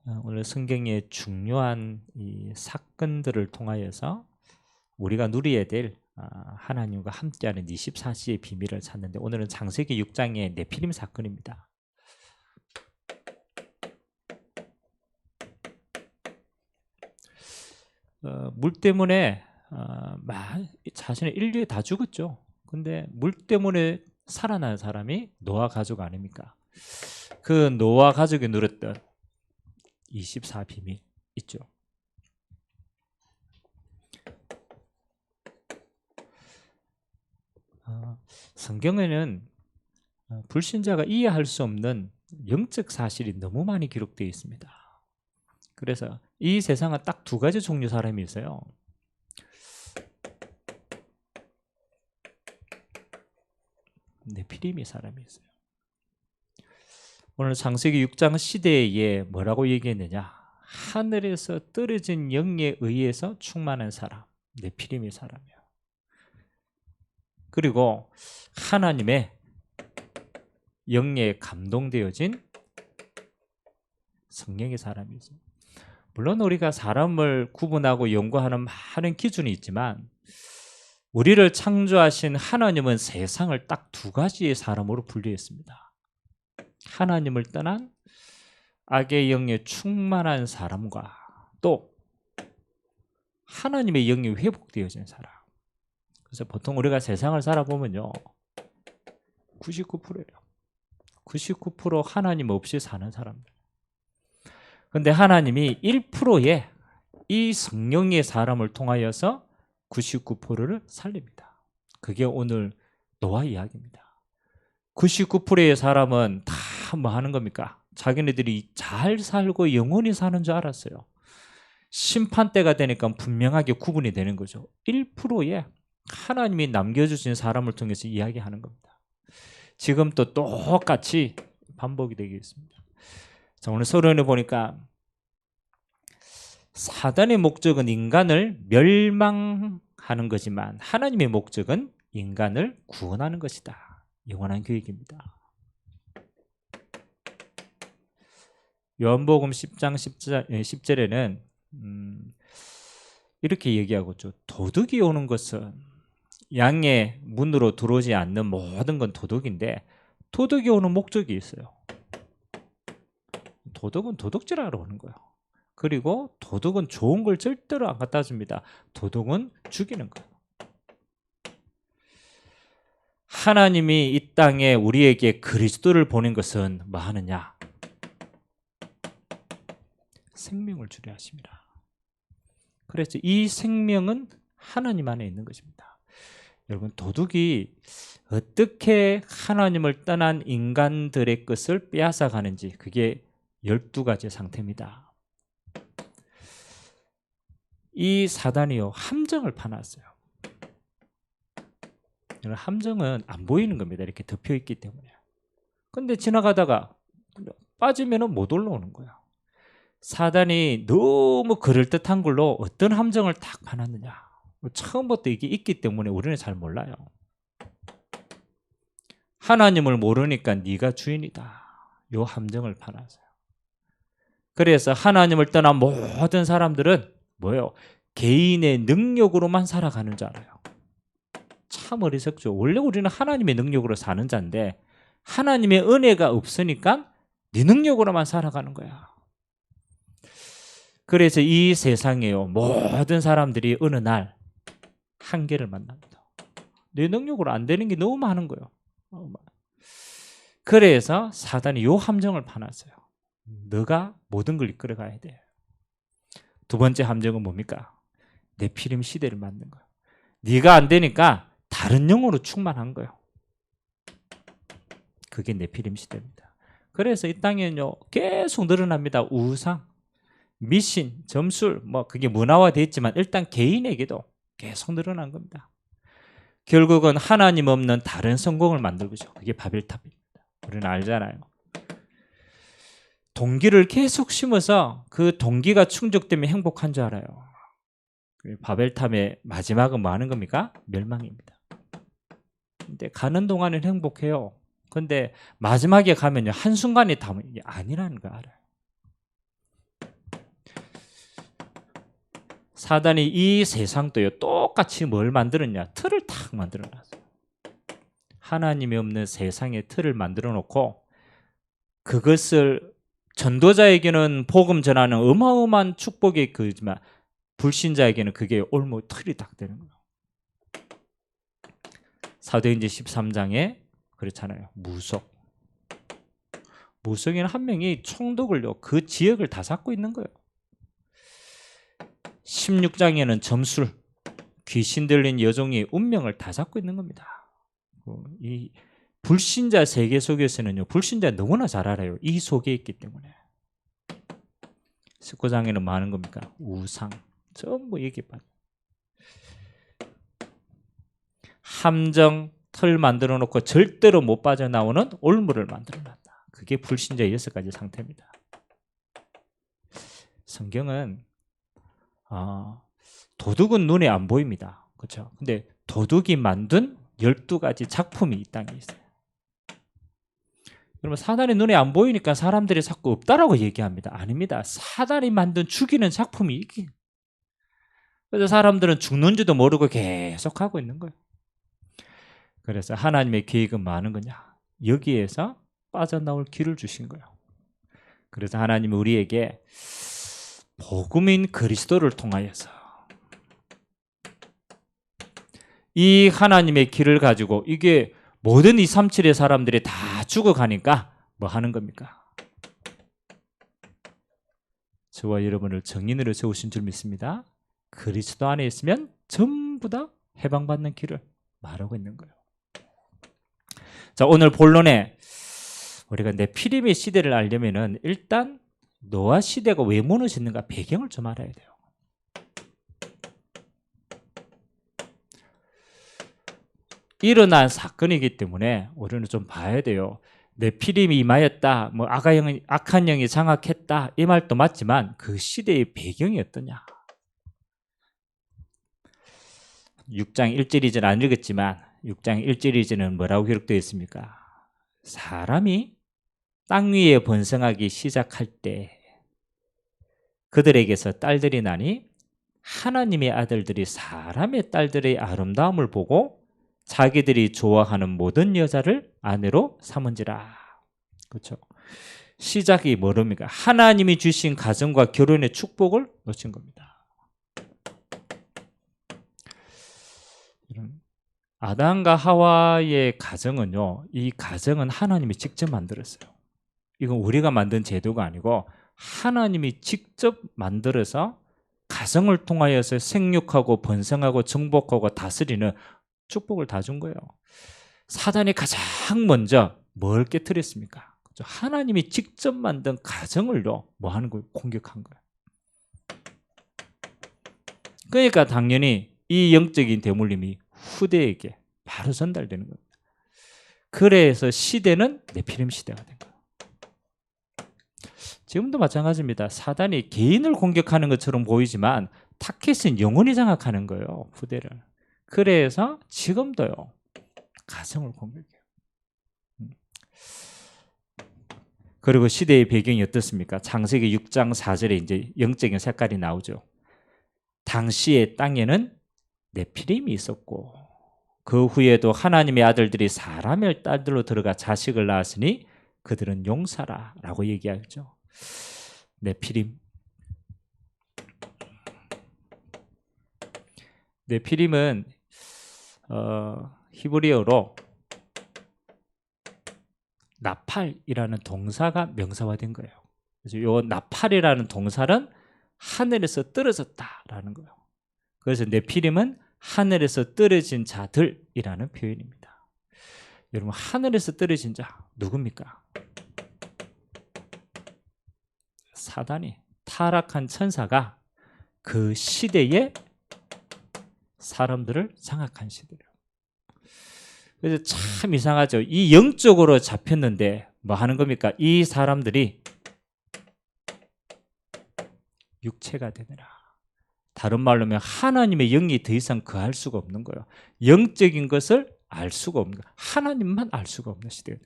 오늘 성경의 중요한 이 사건들을 통하여서 우리가 누려야 될 하나님과 함께하는 24시의 비밀을 찾는데, 오늘은 창세기 6장의 네피림 사건입니다. 물 때문에 자신의 인류에 다 죽었죠. 근데 물 때문에 살아난 사람이 노아 가족 아닙니까? 그 노아 가족이 누렸던 24비밀 있죠. 성경에는 불신자가 이해할 수 없는 영적 사실이 너무 많이 기록되어 있습니다. 그래서 이 세상은 딱 두 가지 종류 사람이 있어요. 네피림의 사람이 있어요. 오늘 창세기 6장 시대에 뭐라고 얘기했느냐? 하늘에서 떨어진 영에 의해서 충만한 사람, 네피림의 사람이에요. 그리고 하나님의 영에 감동되어진 성령의 사람이 있어요. 물론 우리가 사람을 구분하고 연구하는 많은 기준이 있지만, 우리를 창조하신 하나님은 세상을 딱 두 가지의 사람으로 분류했습니다. 하나님을 떠난 악의 영에 충만한 사람과 또 하나님의 영이 회복되어진 사람. 그래서 보통 우리가 세상을 살아보면요, 99%예요. 99% 하나님 없이 사는 사람들. 그런데 하나님이 1%의 이 성령의 사람을 통하여서 99%를 살립니다. 그게 오늘 노아 이야기입니다. 99%의 사람은 다 뭐 하는 겁니까? 자기네들이 잘 살고 영원히 사는 줄 알았어요. 심판 때가 되니까 분명하게 구분이 되는 거죠. 1%의 하나님이 남겨주신 사람을 통해서 이야기하는 겁니다. 지금 또 똑같이 반복이 되겠습니다. 자, 오늘 서론에 보니까 사단의 목적은 인간을 멸망하는 거지만 하나님의 목적은 인간을 구원하는 것이다. 영원한 계획입니다. 요한복음 10장 10절에는 이렇게 얘기하고 있죠. 도둑이 오는 것은 양의 문으로 들어오지 않는 모든 건 도둑인데, 도둑이 오는 목적이 있어요. 도둑은 도둑질하러 오는 거예요. 그리고 도둑은 좋은 걸 절대로 안 갖다 줍니다. 도둑은 죽이는 거예요. 하나님이 이 땅에 우리에게 그리스도를 보낸 것은 뭐 하느냐? 생명을 주려 하십니다. 그래서 이 생명은 하나님 안에 있는 것입니다. 여러분, 도둑이 어떻게 하나님을 떠난 인간들의 것을 빼앗아 가는지, 그게 12가지 상태입니다. 이 사단이요, 함정을 파놨어요. 함정은 안 보이는 겁니다. 이렇게 덮여 있기 때문에. 근데 지나가다가 빠지면 못 올라오는 거야. 사단이 너무 그럴듯한 걸로 어떤 함정을 딱 파놨느냐. 처음부터 이게 있기 때문에 우리는 잘 몰라요. 하나님을 모르니까 네가 주인이다. 요 함정을 파놨어요. 그래서 하나님을 떠난 모든 사람들은 뭐예요? 개인의 능력으로만 살아가는 줄 알아요. 참 어리석죠. 원래 우리는 하나님의 능력으로 사는 자인데 하나님의 은혜가 없으니까 네 능력으로만 살아가는 거야. 그래서 이 세상에요, 모든 사람들이 어느 날 한계를 만납니다. 내 능력으로 안 되는 게 너무 많은 거예요. 그래서 사단이 요 함정을 파놨어요. 너가 모든 걸 이끌어가야 돼. 두 번째 함정은 뭡니까? 네피림 시대를 만든 거예요. 네가 안 되니까 다른 영으로 충만한 거예요. 그게 네피림 시대입니다. 그래서 이 땅에는요, 계속 늘어납니다. 우상, 미신, 점술, 뭐 그게 문화화되어 있지만 일단 개인에게도 계속 늘어난 겁니다. 결국은 하나님 없는 다른 성공을 만들고죠. 그게 바벨탑입니다. 우리는 알잖아요. 동기를 계속 심어서 그 동기가 충족되면 행복한 줄 알아요. 바벨탑의 마지막은 뭐 하는 겁니까? 멸망입니다. 근데 가는 동안은 행복해요. 근데 마지막에 가면요, 한순간에 다 이게 아니라는 거 알아요. 사단이 이 세상도요 똑같이 뭘 만들었냐? 틀을 탁 만들어놨어요. 하나님이 없는 세상의 틀을 만들어 놓고 그것을 전도자에게는 복음 전하는 어마어마한 축복의 그지만 불신자에게는 그게 올무 틀이 딱 되는 거예요. 사도행전 13장에 그렇잖아요. 무속인 한 명이 총독을요 그 지역을 다 잡고 있는 거예요. 16장에는 점술, 귀신 들린 여종이 운명을 다 잡고 있는 겁니다. 이 불신자 세계 속에서는요 불신자 너무나 잘 알아요. 이 속에 있기 때문에. 19장에는 뭐 하는 겁니까? 우상 전부 얘기 빠져. 함정 틀 만들어 놓고 절대로 못 빠져나오는 올무를 만들어 놨다. 그게 불신자의 6가지 상태입니다. 성경은 도둑은 눈에 안 보입니다. 그렇죠? 근데 도둑이 만든 12가지 작품이 이 땅에 있어요. 그러면 사단이 눈에 안 보이니까 사람들이 자꾸 없다라고 얘기합니다. 아닙니다. 사단이 만든 죽이는 작품이 있기. 그래서 사람들은 죽는지도 모르고 계속 하고 있는 거예요. 그래서 하나님의 계획은 많은 거냐? 여기에서 빠져나올 길을 주신 거예요. 그래서 하나님이 우리에게 복음인 그리스도를 통하여서 이 하나님의 길을 가지고 이게 모든 237의 사람들이 다 죽어가니까 뭐 하는 겁니까? 저와 여러분을 정인으로 세우신 줄 믿습니다. 그리스도 안에 있으면 전부 다 해방받는 길을 말하고 있는 거예요. 자, 오늘 본론에 우리가 네피림의 시대를 알려면은 일단 노아 시대가 왜 무너졌는가 배경을 좀 알아야 돼요. 일어난 사건이기 때문에 우리는 좀 봐야 돼요. 네피림이 임하였다, 뭐 악한 영이 장악했다 이 말도 맞지만 그 시대의 배경이 어떠냐. 6장 1절 2절 안 읽었지만 6장 1절 2절은 뭐라고 기록되어 있습니까? 사람이 땅 위에 번성하기 시작할 때 그들에게서 딸들이 나니 하나님의 아들들이 사람의 딸들의 아름다움을 보고 자기들이 좋아하는 모든 여자를 아내로 삼은지라. 그렇죠? 시작이 뭐랍니까? 하나님이 주신 가정과 결혼의 축복을 놓친 겁니다. 아담과 하와의 가정은요, 이 가정은 하나님이 직접 만들었어요. 이건 우리가 만든 제도가 아니고 하나님이 직접 만들어서 가정을 통하여서 생육하고 번성하고 정복하고 다스리는 축복을 다 준 거예요. 사단이 가장 먼저 뭘 깨뜨렸습니까? 하나님이 직접 만든 가정을요 뭐 하는 거예요? 공격한 거예요. 그러니까 당연히 이 영적인 대물림이 후대에게 바로 전달되는 겁니다. 그래서 시대는 네피림 시대가 된 거예요. 지금도 마찬가지입니다. 사단이 개인을 공격하는 것처럼 보이지만 타켓은 영혼이 장악하는 거예요. 후대를. 그래서 지금도요 가정을 공격해요. 그리고 시대의 배경이 어떻습니까? 창세기 6장 4절에 이제 영적인 색깔이 나오죠. 당시의 땅에는 네피림이 있었고 그 후에도 하나님의 아들들이 사람의 딸들로 들어가 자식을 낳았으니 그들은 용사라라고 얘기하죠. 네피림. 네피림은 히브리어로 나팔이라는 동사가 명사화된 거예요. 그래서 이 나팔이라는 동사는 하늘에서 떨어졌다라는 거예요. 그래서 네피림은 하늘에서 떨어진 자들이라는 표현입니다. 여러분, 하늘에서 떨어진 자 누굽니까? 사단이, 타락한 천사가 그 시대에 사람들을 장악한 시대예요. 그래서 참 이상하죠. 이 영적으로 잡혔는데 뭐 하는 겁니까? 이 사람들이 육체가 되느라. 다른 말로 하면 하나님의 영이 더 이상 거할 수가 없는 거예요. 영적인 것을 알 수가 없는 거예요. 하나님만 알 수가 없는 시대예요.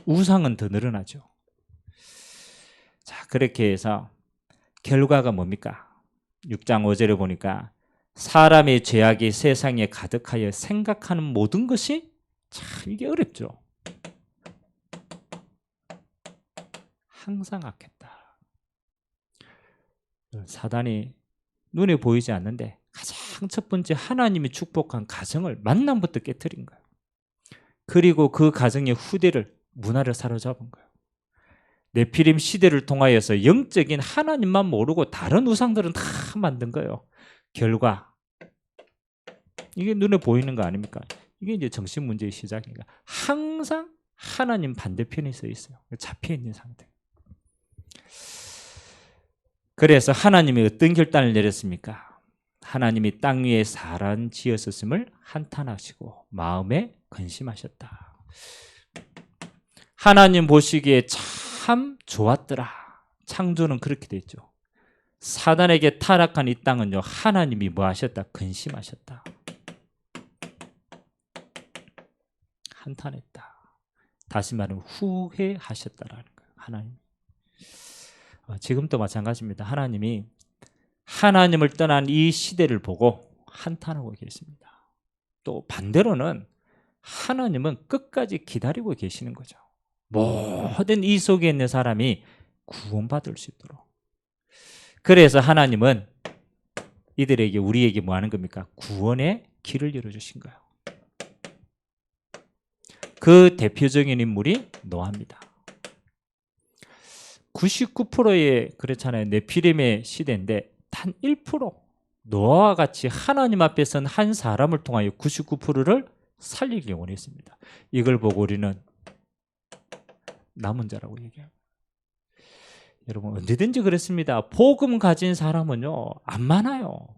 우상은 더 늘어나죠. 자, 그렇게 해서 결과가 뭡니까? 6장 5절에 보니까 사람의 죄악이 세상에 가득하여 생각하는 모든 것이 참 이게 어렵죠. 항상 악했다. 사단이 눈에 보이지 않는데 가장 첫 번째 하나님이 축복한 가정을 만남부터 깨뜨린 거예요. 그리고 그 가정의 후대를 문화를 사로잡은 거예요. 네피림 시대를 통하여서 영적인 하나님만 모르고 다른 우상들은 다 만든 거예요. 결과 이게 눈에 보이는 거 아닙니까? 이게 이제 정신 문제의 시작입니다. 항상 하나님 반대편에 서 있어요. 잡혀 있는 상태. 그래서 하나님이 어떤 결단을 내렸습니까? 하나님이 땅 위에 사람 지었었음을 한탄하시고 마음에 근심하셨다. 하나님 보시기에 참 좋았더라. 창조는 그렇게 됐죠. 사단에게 타락한 이 땅은요, 하나님이 뭐 하셨다? 근심하셨다. 한탄했다. 다시 말하면 후회하셨다라는 거예요. 하나님. 지금도 마찬가지입니다. 하나님이 하나님을 떠난 이 시대를 보고 한탄하고 계십니다. 또 반대로는 하나님은 끝까지 기다리고 계시는 거죠. 모든 이 속에 있는 사람이 구원받을 수 있도록. 그래서 하나님은 이들에게, 우리에게 뭐 하는 겁니까? 구원의 길을 열어주신 거예요. 그 대표적인 인물이 노아입니다. 99%의 그렇잖아요. 네피림의 시대인데 단 1% 노아와 같이 하나님 앞에 선 한 사람을 통하여 99%를 살리기 원했습니다. 이걸 보고 우리는 남은 자라고 얘기합니다. 여러분 언제든지 그랬습니다. 복음 가진 사람은요 안 많아요.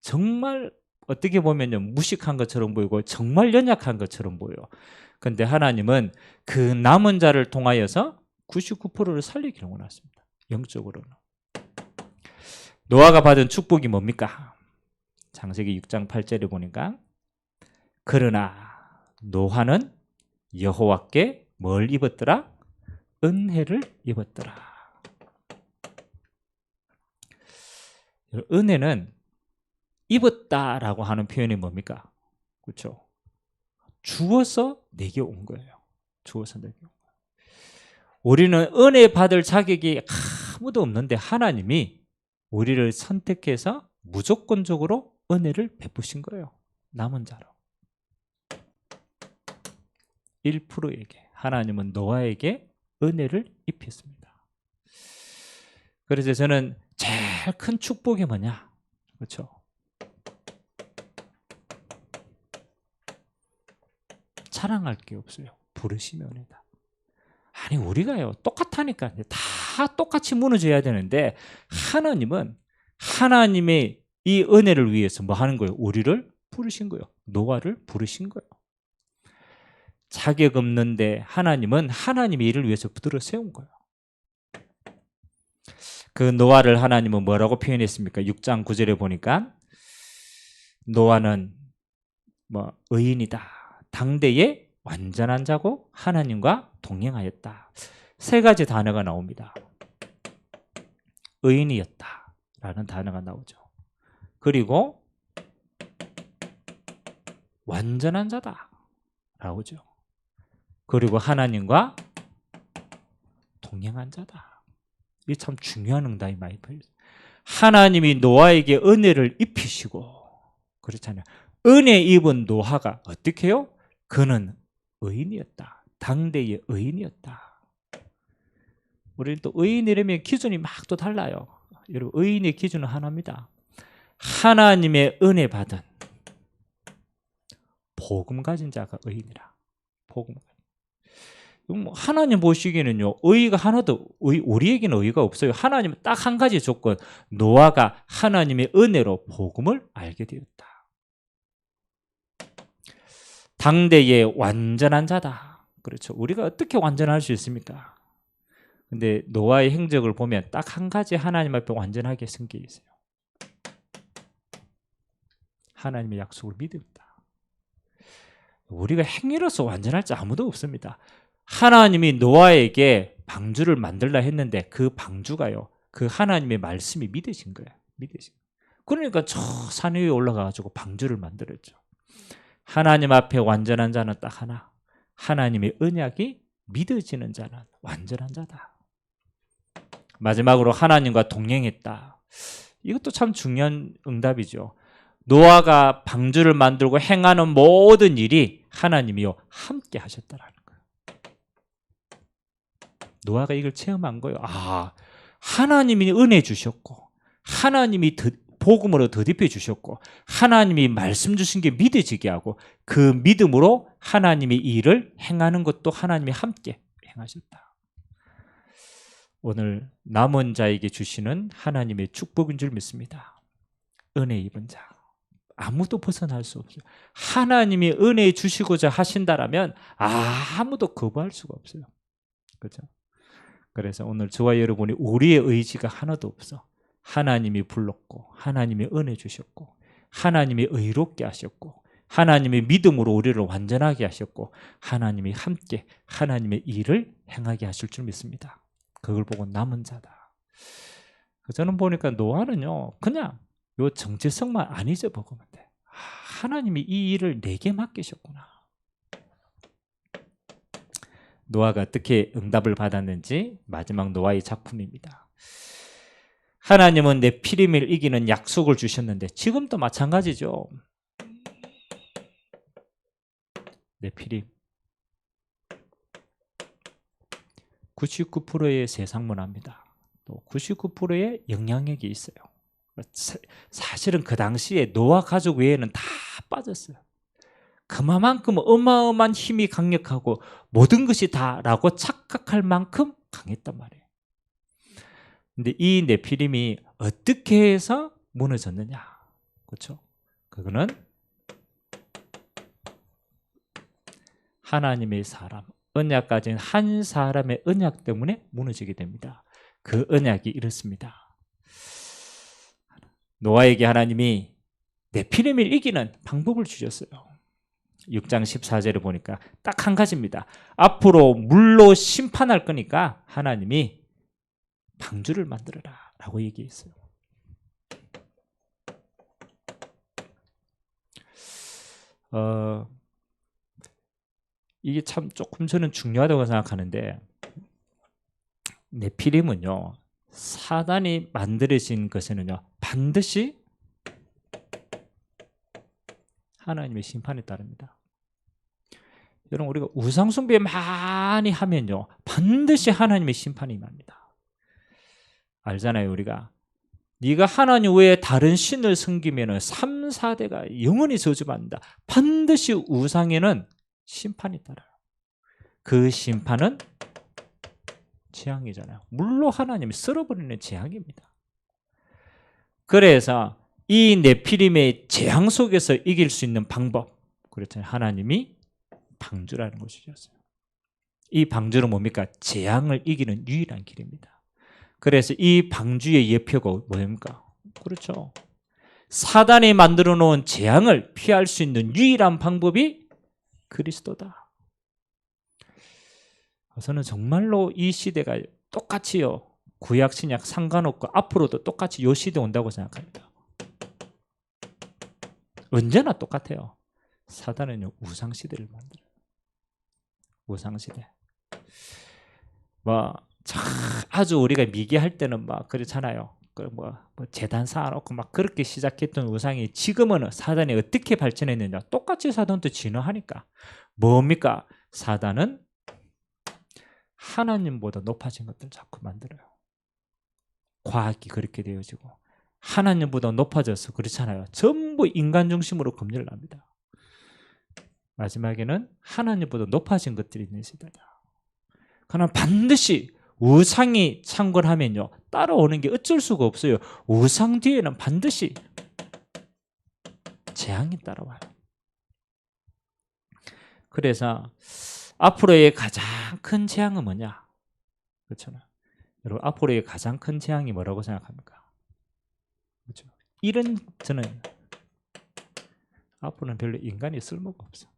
정말 어떻게 보면요 무식한 것처럼 보이고 정말 연약한 것처럼 보여요. 그런데 하나님은 그 남은 자를 통하여서 99%를 살리기를 원했습니다. 영적으로는. 노아가 받은 축복이 뭡니까? 창세기 6장 8절에 보니까 그러나 노아는 여호와께 뭘 입었더라? 은혜를 입었더라. 은혜는 입었다라고 하는 표현이 뭡니까? 그렇죠? 주어서 내게 온 거예요. 주어서 내게 온 거예요. 우리는 은혜 받을 자격이 아무도 없는데 하나님이 우리를 선택해서 무조건적으로 은혜를 베푸신 거예요. 남은 자로. 1%에게 하나님은 노아에게 은혜를 입혔습니다. 그래서 저는 제일 큰 축복이 뭐냐? 그렇죠? 자랑할 게 없어요. 부르심의 은혜다. 아니 우리가요 똑같다니까 다 똑같이 무너져야 되는데 하나님은 하나님의 이 은혜를 위해서 뭐 하는 거예요? 우리를 부르신 거예요. 노아를 부르신 거예요. 자격 없는데 하나님은 하나님의 일을 위해서 붙들어 세운 거예요. 그 노아를 하나님은 뭐라고 표현했습니까? 6장 9절에 보니까 노아는 뭐 의인이다. 당대에 완전한 자고 하나님과 동행하였다. 세 가지 단어가 나옵니다. 의인이었다 라는 단어가 나오죠. 그리고 완전한 자다 나오죠. 그리고 하나님과 동행한 자다. 이게 참 중요한 응답이 많이 보여요. 하나님이 노아에게 은혜를 입히시고 그렇잖아요. 은혜 입은 노아가 어떻게 해요? 그는 의인이었다. 당대의 의인이었다. 우리는 또 의인이라면 기준이 막 또 달라요. 여러분 의인의 기준은 하나입니다. 하나님의 은혜 받은 복음 가진 자가 의인이라. 복음. 하나님 보시기에는요 의의가 하나도 우리에게는 의의가 없어요. 하나님은 딱 한 가지 조건. 노아가 하나님의 은혜로 복음을 알게 되었다. 당대의 완전한 자다. 그렇죠. 우리가 어떻게 완전할 수 있습니까? 근데 노아의 행적을 보면 딱 한 가지 하나님 앞에 완전하게 선 게 있어요. 하나님의 약속을 믿었다. 우리가 행위로서 완전할 자 아무도 없습니다. 하나님이 노아에게 방주를 만들라 했는데 그 방주가요. 그 하나님의 말씀이 믿으신 거예요. 믿으신 거예요. 그러니까 저 산 위에 올라가가지고 방주를 만들었죠. 하나님 앞에 완전한 자는 딱 하나. 하나님의 언약이 믿어지는 자는 완전한 자다. 마지막으로 하나님과 동행했다. 이것도 참 중요한 응답이죠. 노아가 방주를 만들고 행하는 모든 일이 하나님이요 함께 하셨다라는 거예요. 노아가 이걸 체험한 거예요. 아, 하나님이 은혜 주셨고 하나님이 복음으로 덧입혀 주셨고 하나님이 말씀 주신 게 믿어지게 하고 그 믿음으로 하나님의 일을 행하는 것도 하나님이 함께 행하셨다. 오늘 남은 자에게 주시는 하나님의 축복인 줄 믿습니다. 은혜 입은 자. 아무도 벗어날 수 없어요. 하나님이 은혜 주시고자 하신다라면 아무도 거부할 수가 없어요. 그렇죠? 그래서 오늘 저와 여러분이 우리의 의지가 하나도 없어. 하나님이 불렀고 하나님이 은혜 주셨고 하나님이 의롭게 하셨고 하나님의 믿음으로 우리를 완전하게 하셨고 하나님이 함께 하나님의 일을 행하게 하실 줄 믿습니다. 그걸 보고 남은 자다. 저는 보니까 노아는요 그냥 요 정체성만 안 잊어먹으면 돼. 하나님이 이 일을 내게 맡기셨구나. 노아가 어떻게 응답을 받았는지 마지막 노아의 작품입니다. 하나님은 네피림을 이기는 약속을 주셨는데 지금도 마찬가지죠. 네피림 99%의 세상 문화입니다. 또 99%의 영향력이 있어요. 사실은 그 당시에 노아 가족 외에는 다 빠졌어요. 그만큼 어마어마한 힘이 강력하고 모든 것이 다라고 착각할 만큼 강했단 말이에요. 근데 이 네피림이 어떻게 해서 무너졌느냐? 그렇죠? 그거는 하나님의 사람, 언약 가진 한 사람의 언약 때문에 무너지게 됩니다. 그 언약이 이렇습니다. 노아에게 하나님이 네피림을 이기는 방법을 주셨어요. 6장 14절을 보니까 딱 한 가지입니다. 앞으로 물로 심판할 거니까 하나님이 방주를 만들어라 라고 얘기했어요. 이게 참 조금 저는 중요하다고 생각하는데 네피림은요 사단이 만들어진 것에는요 반드시 하나님의 심판에 따릅니다. 여러분 우리가 우상숭배 많이 하면요 반드시 하나님의 심판이 임합니다. 알잖아요. 우리가 네가 하나님 외에 다른 신을 섬기면 3, 4대가 영원히 저주받는다. 반드시 우상에는 심판이 따라요. 그 심판은 재앙이잖아요. 물로 하나님이 썰어버리는 재앙입니다. 그래서 이 네피림의 재앙 속에서 이길 수 있는 방법, 그렇잖아요. 하나님이 방주라는 것을 주셨어요. 이 방주는 뭡니까? 재앙을 이기는 유일한 길입니다. 그래서 이 방주의 예표가 뭡니까? 그렇죠. 사단이 만들어 놓은 재앙을 피할 수 있는 유일한 방법이 그리스도다. 저는 정말로 이 시대가 똑같이요. 구약, 신약 상관없고 앞으로도 똑같이 이 시대 온다고 생각합니다. 언제나 똑같아요. 사단은요 우상시대를 만들어요. 우상시대. 아주 우리가 미개할 때는 막 그렇잖아요. 뭐 재단 쌓아놓고 막 그렇게 시작했던 우상이 지금은 사단이 어떻게 발전했느냐. 똑같이 사단도 진화하니까. 뭡니까? 사단은 하나님보다 높아진 것들 자꾸 만들어요. 과학이 그렇게 되어지고 하나님보다 높아져서 그렇잖아요. 전부 인간 중심으로 검열을 합니다. 마지막에는 하나님보다 높아진 것들이 있는 시대다. 그러나 반드시 우상이 창궐하면요 따라오는 게 어쩔 수가 없어요. 우상 뒤에는 반드시 재앙이 따라와요. 그래서 앞으로의 가장 큰 재앙은 뭐냐? 그렇잖아요. 여러분 앞으로의 가장 큰 재앙이 뭐라고 생각합니까? 그렇죠. 이런 저는 앞으로는 별로 인간이 쓸모가 없어.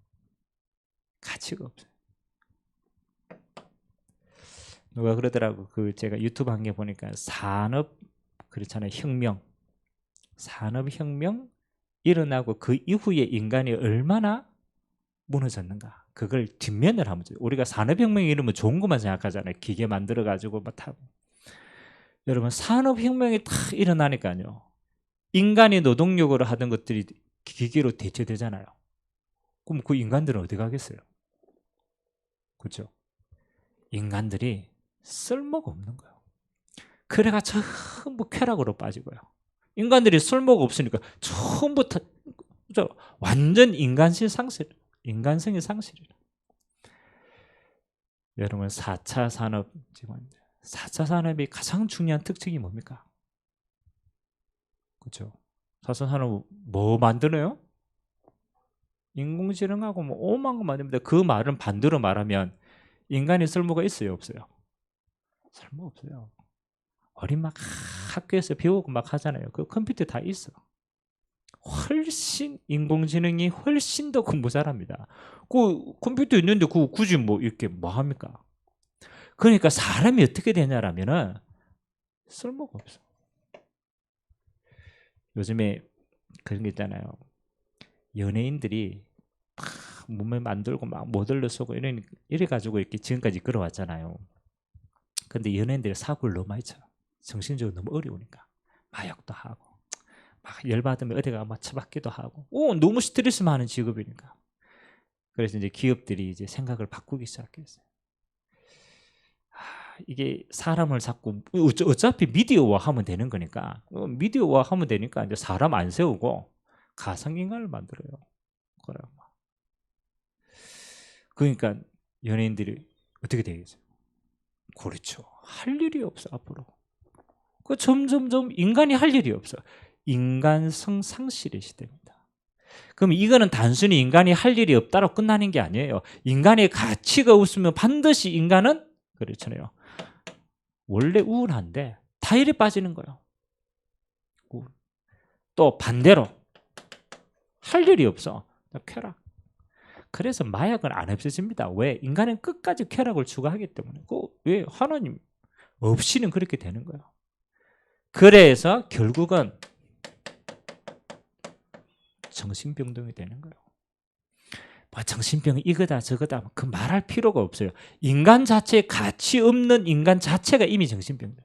가치가 없어요. 누가 그러더라고. 제가 유튜브 한 게 보니까 산업 그렇잖아요. 혁명. 산업혁명 일어나고 그 이후에 인간이 얼마나 무너졌는가. 그걸 뒷면을 하면 돼요. 우리가 산업혁명 이러면 좋은 것만 생각하잖아요. 기계 만들어가지고 막 타고. 여러분 산업혁명이 탁 일어나니까요. 인간이 노동력으로 하던 것들이 기계로 대체되잖아요. 그럼 그 인간들은 어디 가겠어요? 그렇죠? 인간들이 쓸모가 없는 거예요. 그래가 전부 쾌락으로 빠지고요. 인간들이 쓸모가 없으니까 처음부터 완전 인간性상실, 인간성의 상실이에요. 여러분 4차 산업, 4차 산업이 가장 중요한 특징이 뭡니까? 그렇죠? 4차 산업 뭐 만드나요? 인공지능하고 뭐 오만 거 만듭니다. 그 말은 반대로 말하면 인간의 쓸모가 있어요, 없어요? 쓸모 없어요. 어린 막 학교에서 배우고 막 하잖아요. 그 컴퓨터 다 있어. 훨씬 인공지능이 훨씬 더 공부 잘합니다. 그 컴퓨터 있는데 그 굳이 뭐 이렇게 뭐 합니까? 그러니까 사람이 어떻게 되냐라면은 쓸모가 없어. 요즘에 그런 게 있잖아요. 연예인들이 다 몸을 만들고 막 모델로 쓰고 이래 가지고 이렇게 지금까지 걸어왔잖아요. 근데 연예인들이 사고를 너무 많이 쳐. 정신적으로 너무 어려우니까 마약도 하고 막 열받으면 어디가 막 처박기도 하고 너무 스트레스 많은 직업이니까. 그래서 이제 기업들이 이제 생각을 바꾸기 시작했어요. 이게 사람을 자꾸 어차피 미디어화 하면 되는 거니까 미디어화 하면 되니까 이제 사람 안 세우고 가상인간을 만들어요. 그러니까 연예인들이 어떻게 되겠어요? 그렇죠. 할 일이 없어 앞으로. 그 점점점 인간이 할 일이 없어. 인간성 상실의 시대입니다. 그럼 이거는 단순히 인간이 할 일이 없다로 끝나는 게 아니에요. 인간의 가치가 없으면 반드시 인간은 그렇잖아요. 원래 우울한데 타일에 빠지는 거예요. 또 반대로 할 일이 없어. 쾌락. 그래서 마약은 안 없어집니다. 왜? 인간은 끝까지 쾌락을 추구하기 때문에. 왜? 하나님 없이는 그렇게 되는 거예요. 그래서 결국은 정신병동이 되는 거예요. 정신병이 이거다 저거다 그 말할 필요가 없어요. 인간 자체에 가치 없는 인간 자체가 이미 정신병이에요.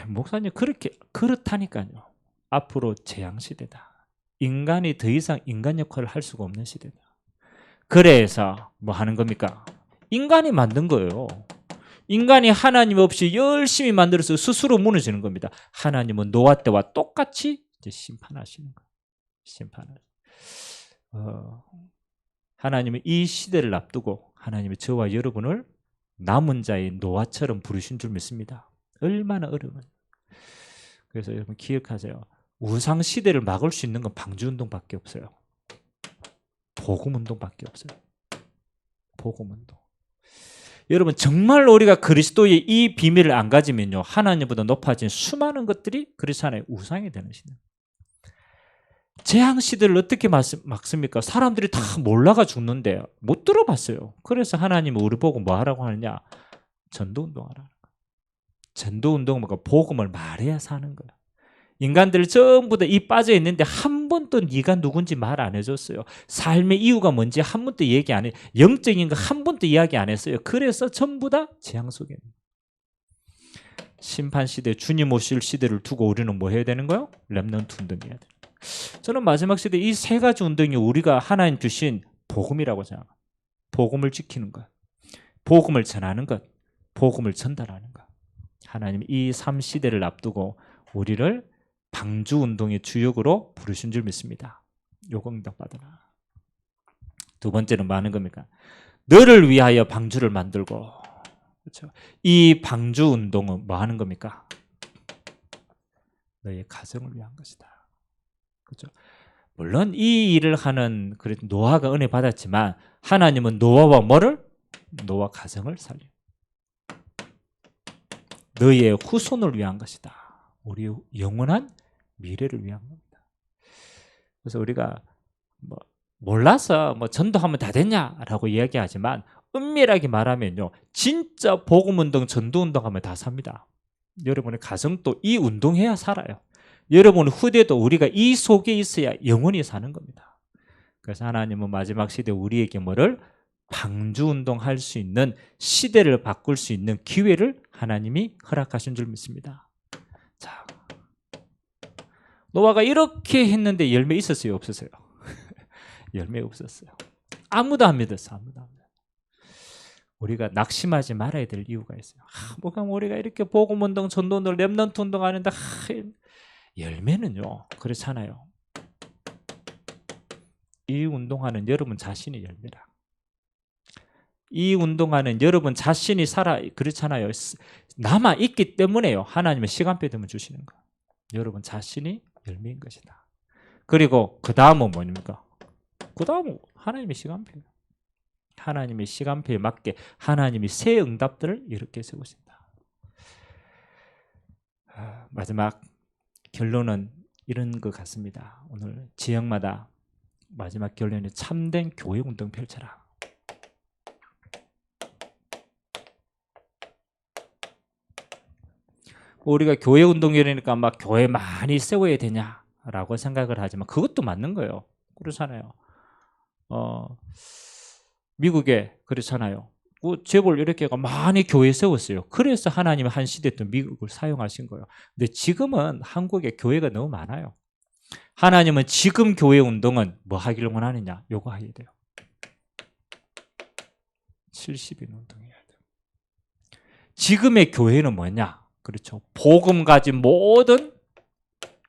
목사님 그렇다니까요. 앞으로 재앙시대다. 인간이 더 이상 인간 역할을 할 수가 없는 시대다. 그래서 뭐 하는 겁니까? 인간이 만든 거예요. 인간이 하나님 없이 열심히 만들어서 스스로 무너지는 겁니다. 하나님은 노아 때와 똑같이 이제 심판하시는 거예요. 하나님은 이 시대를 앞두고 하나님이 저와 여러분을 남은 자의 노아처럼 부르신 줄 믿습니다. 얼마나 어려워요. 그래서 여러분 기억하세요. 우상 시대를 막을 수 있는 건 방주운동밖에 없어요. 복음운동밖에 없어요. 복음운동. 여러분 정말 우리가 그리스도의 이 비밀을 안 가지면요 하나님보다 높아진 수많은 것들이 그리스도 하나의 우상이 되는 시대. 재앙 시대를 어떻게 막습니까? 사람들이 다 몰라가 죽는데 못 들어봤어요. 그래서 하나님은 우리 보고 뭐 하라고 하느냐? 전도운동하라는 거예요. 전도운동은 뭐가 복음을 말해야 사는 거예요. 인간들 전부 다 이 빠져 있는데 한 번도 네가 누군지 말 안 해줬어요. 삶의 이유가 뭔지 한 번도 얘기 안 해. 영적인 거 한 번도 이야기 안 했어요. 그래서 전부 다 재앙 속에 있는 거예요. 심판 시대, 주님 오실 시대를 두고 우리는 뭐 해야 되는 거예요? 렘넌트 운동해야 돼요. 저는 마지막 시대 이 세 가지 운동이 우리가 하나님 주신 복음이라고 생각합니다. 복음을 지키는 것, 복음을 전하는 것, 복음을 전달하는 것. 하나님 이 3시대를 앞두고 우리를 방주운동의 주역으로 부르신 줄 믿습니다. 요거 응답받으라. 두 번째는 뭐 하는 겁니까? 너를 위하여 방주를 만들고, 그렇죠? 이 방주운동은 뭐 하는 겁니까? 너의 가정을 위한 것이다. 그렇죠? 물론 이 일을 하는 노아가 은혜 받았지만 하나님은 노아와 뭐를? 노아 가정을 살려. 너의 후손을 위한 것이다. 우리 영원한 미래를 위한 겁니다. 그래서 우리가 몰라서 전도하면 다 됐냐라고 이야기하지만 엄밀하게 말하면요, 진짜 복음운동, 전도운동하면 다 삽니다. 여러분의 가정도 이 운동해야 살아요. 여러분 후대도 우리가 이 속에 있어야 영원히 사는 겁니다. 그래서 하나님은 마지막 시대 우리에게 뭐를? 방주운동할 수 있는, 시대를 바꿀 수 있는 기회를 하나님이 허락하신 줄 믿습니다. 자, 노아가 이렇게 했는데 열매 있었어요? 없었어요? 열매 없었어요. 아무도 안 믿었어. 아무도 안 믿었어. 우리가 낙심하지 말아야 될 이유가 있어요. 뭐가 우리가 이렇게 복음운동, 전도운동, 렘넌트 운동하는데 열매는요 그렇잖아요. 이 운동하는 여러분 자신이 열매라. 이 운동하는 여러분 자신이 그렇잖아요. 남아있기 때문에요. 하나님의 시간표를 주시는 거예요. 여러분 자신이 열매인 것이다. 그리고 그 다음은 뭐입니까? 그 다음은 하나님의 시간표예요. 하나님의 시간표에 맞게 하나님이 새 응답들을 이렇게 세우신다. 마지막 결론은 이런 것 같습니다. 오늘 지역마다 마지막 결론은 참된 교회 운동 펼쳐라. 우리가 교회 운동이라니까 막 교회 많이 세워야 되냐라고 생각을 하지만 그것도 맞는 거예요. 그렇잖아요. 미국에 그렇잖아요. 재벌 이렇게 많이 교회 세웠어요. 그래서 하나님이 한 시대 때 미국을 사용하신 거예요. 근데 지금은 한국에 교회가 너무 많아요. 하나님은 지금 교회 운동은 뭐 하기를 원하느냐? 요거 해야 돼요. 70인 운동해야 돼요. 지금의 교회는 뭐냐? 그렇죠. 복음 가진 모든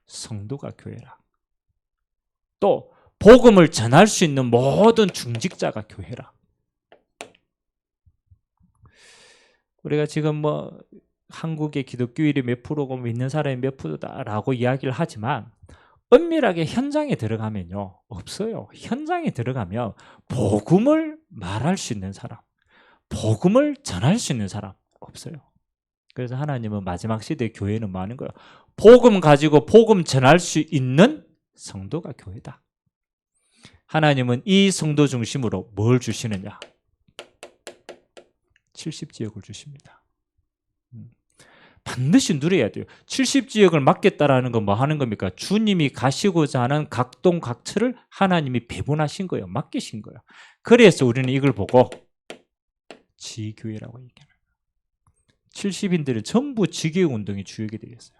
성도가 교회라. 또 복음을 전할 수 있는 모든 중직자가 교회라. 우리가 지금 뭐 한국의 기독교인이 몇 프로고 믿는 사람이 몇 프로다라고 이야기를 하지만 엄밀하게 현장에 들어가면요 없어요. 현장에 들어가면 복음을 말할 수 있는 사람, 복음을 전할 수 있는 사람 없어요. 그래서 하나님은 마지막 시대 교회는 뭐 하는 거예요? 복음 가지고 복음 전할 수 있는 성도가 교회다. 하나님은 이 성도 중심으로 뭘 주시느냐? 70지역을 주십니다. 반드시 누려야 돼요. 70지역을 맡겠다라는 건 뭐 하는 겁니까? 주님이 가시고자 하는 각동 각처를 하나님이 배분하신 거예요. 맡기신 거예요. 그래서 우리는 이걸 보고 지교회라고 얘기합니다. 70인들은 전부 지교회 운동이 주역이 되겠어요.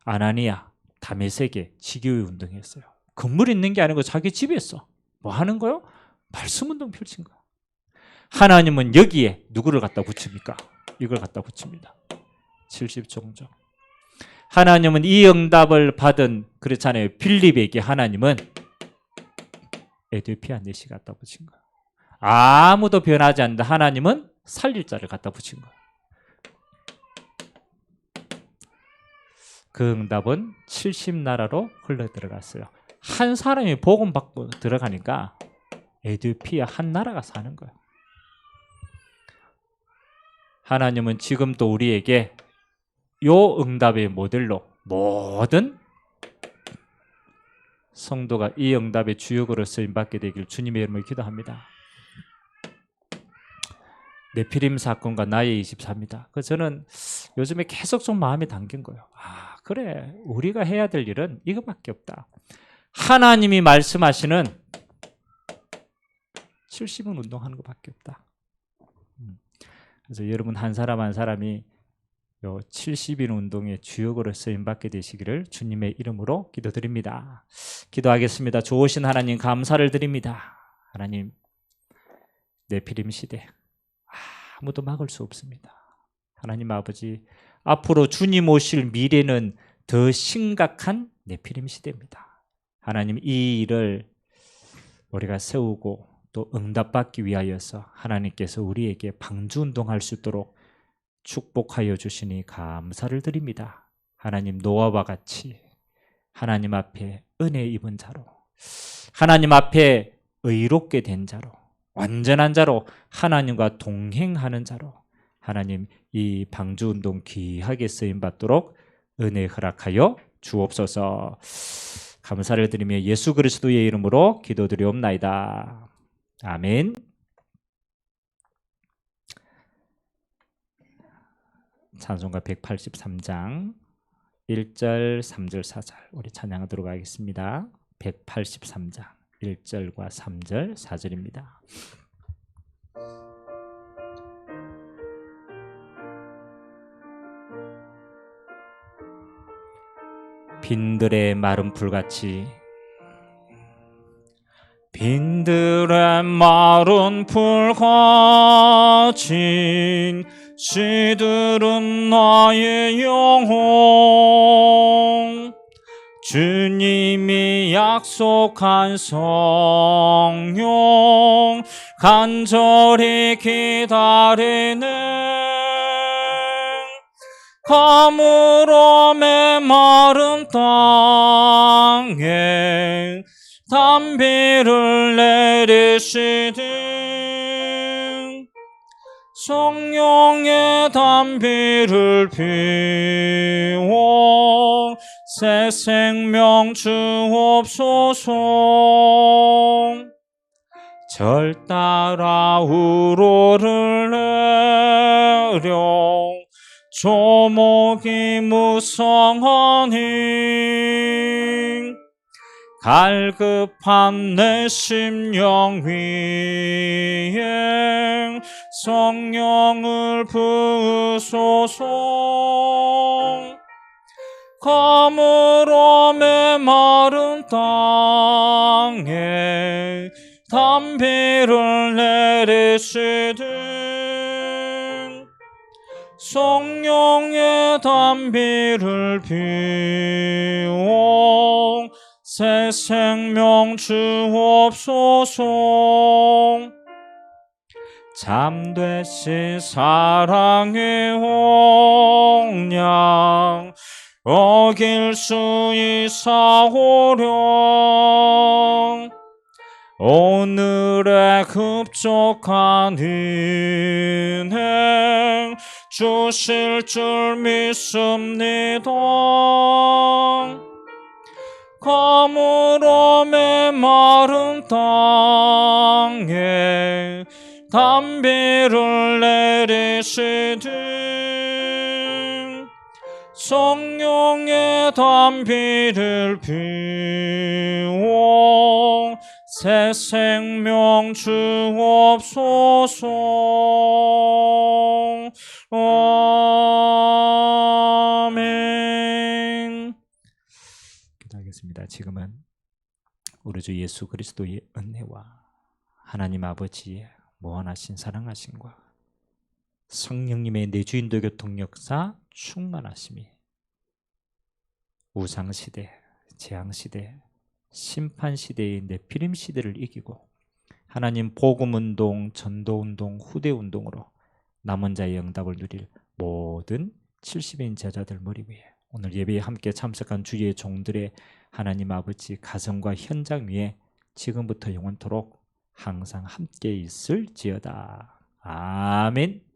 아나니아, 다메섹에 지교회 운동했어요. 건물 있는 게 아니고 자기 집에서 뭐 하는 거요? 말씀 운동 펼친 거예요. 하나님은 여기에 누구를 갖다 붙입니까? 이걸 갖다 붙입니다. 70종족. 하나님은 이 응답을 받은 그렇잖아요. 빌립에게 하나님은 에디오피아 내시 갖다 붙인 거예요. 아무도 변하지 않는다. 하나님은 살릴 자를 갖다 붙인 거예요. 그 응답은 70나라로 흘러 들어갔어요. 한 사람이 복음 받고 들어가니까 에디오피아 한 나라가 사는 거예요. 하나님은 지금도 우리에게 요 응답의 모델로 모든 성도가 이 응답의 주역으로 쓰임받게 되길 주님의 이름으로 기도합니다. 네피림 사건과 나의 24입니다. 저는 요즘에 계속 좀 마음이 담긴 거예요. 그래, 우리가 해야 될 일은 이거밖에 없다. 하나님이 말씀하시는 70은 운동하는 것밖에 없다. 그래서 여러분 한 사람 한 사람이 요 70인 운동의 주역으로 쓰임받게 되시기를 주님의 이름으로 기도드립니다. 기도하겠습니다. 좋으신 하나님 감사를 드립니다. 하나님, 네피림 시대 아무도 막을 수 없습니다. 하나님 아버지, 앞으로 주님 오실 미래는 더 심각한 네피림 시대입니다. 하나님, 이 일을 우리가 세우고 또 응답받기 위하여서 하나님께서 우리에게 방주운동할 수 있도록 축복하여 주시니 감사를 드립니다. 하나님, 노아와 같이 하나님 앞에 은혜 입은 자로, 하나님 앞에 의롭게 된 자로, 완전한 자로, 하나님과 동행하는 자로 하나님 이 방주운동 귀하게 쓰임받도록 은혜 허락하여 주옵소서. 감사를 드리며 예수 그리스도의 이름으로 기도드리옵나이다. 아멘. 찬송가 183장 1절, 3절, 4절 우리 찬양하도록 하겠습니다. 183장 1절과 3절, 4절입니다. 빈들의 마른 풀같이 빈들의 마른 풀같이 시들은 나의 영혼 주님이 약속한 성령 간절히 기다리네 가물어 메마른 땅에 단비를 내리시되 성령의 단비를 비워 새 생명 주옵소서 절 따라 우로를 내려 조목이 무성하니 갈급한 내 심령 위에 성령을 부으소서 가물어 메마른 땅에 단비를 내리시되 성령의 단비를 비워 새 생명 주옵소서 잠되신 사랑의 홍량 어길 수 있사오련 오늘의 급족한 은행 주실 줄 믿습니다 가물어 메마른 땅에 단비를 내리시되 성령의 단비를 비워 새 생명 주옵소서 아멘. 기도하겠습니다. 지금은 우리 주 예수 그리스도의 은혜와 하나님 아버지의 무한하신 사랑하심과 성령님의 내주인도 교통 역사 충만하심이 우상시대, 재앙시대, 심판시대의 네피림시대를 이기고 하나님 복음운동, 전도운동, 후대운동으로 남은 자의 응답을 누릴 모든 70인 제자들 머리 위에 오늘 예배에 함께 참석한 주의 종들의 하나님 아버지 가정과 현장 위에 지금부터 영원토록 항상 함께 있을지어다. 아멘.